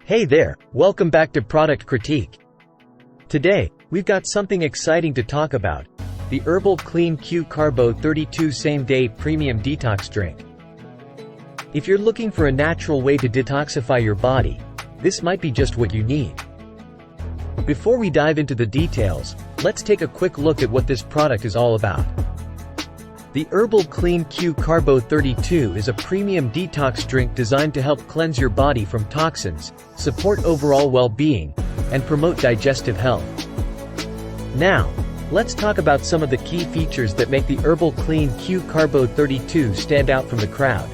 Hey there, welcome back to Product Critique. Today, we've got something exciting to talk about. The Herbal Clean QCarbo32 Same-Day Premium Detox Drink. If you're looking for a natural way to detoxify your body, this might be just what you need. Before we dive into the details, let's take a quick look at what this product is all about. The Herbal Clean QCarbo32 is a premium detox drink designed to help cleanse your body from toxins, support overall well-being, and promote digestive health. Now, let's talk about some of the key features that make the Herbal Clean QCarbo32 stand out from the crowd.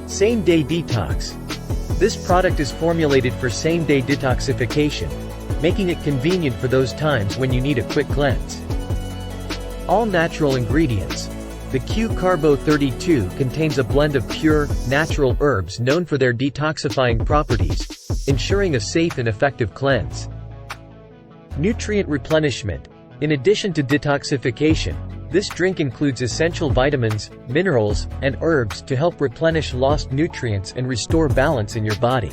Same-day detox. This product is formulated for same-day detoxification, making it convenient for those times when you need a quick cleanse. All natural ingredients. The QCarbo32 contains a blend of pure, natural herbs known for their detoxifying properties, ensuring a safe and effective cleanse. Nutrient replenishment. In addition to detoxification, this drink includes essential vitamins, minerals, and herbs to help replenish lost nutrients and restore balance in your body.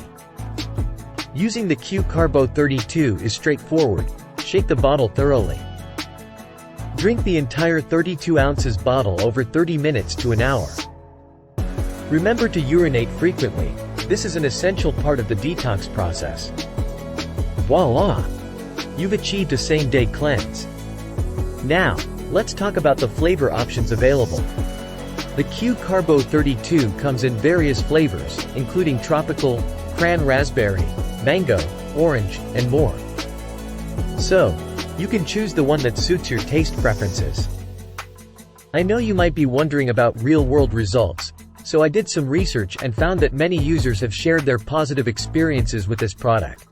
Using the QCarbo32 is straightforward. Shake the bottle thoroughly. Drink the entire 32 ounces bottle over 30 minutes to an hour. Remember to urinate frequently. This is an essential part of the detox process. Voila! You've achieved a same-day cleanse. Now, let's talk about the flavor options available. The QCarbo32 comes in various flavors, including tropical, cran raspberry, mango, orange, and more. So, you can choose the one that suits your taste preferences. I know you might be wondering about real-world results, so I did some research and found that many users have shared their positive experiences with this product.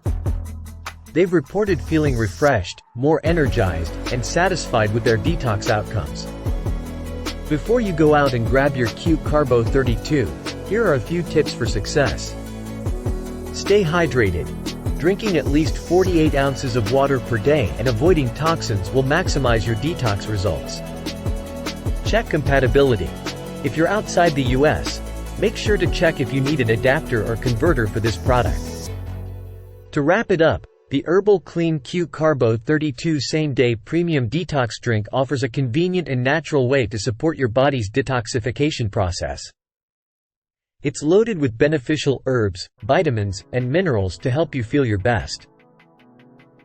They've reported feeling refreshed, more energized, and satisfied with their detox outcomes. Before you go out and grab your QCarbo32, here are a few tips for success. Stay hydrated. Drinking at least 48 ounces of water per day and avoiding toxins will maximize your detox results. Check compatibility. If you're outside the US, make sure to check if you need an adapter or converter for this product. To wrap it up, the Herbal Clean QCarbo32 Same-Day Premium Detox Drink offers a convenient and natural way to support your body's detoxification process. It's loaded with beneficial herbs, vitamins, and minerals to help you feel your best.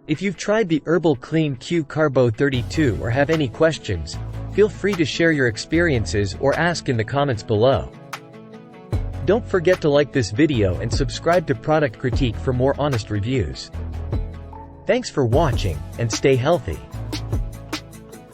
If you've tried the Herbal Clean QCarbo32 or have any questions, feel free to share your experiences or ask in the comments below. Don't forget to like this video and subscribe to Product Critique for more honest reviews. Thanks for watching, and stay healthy.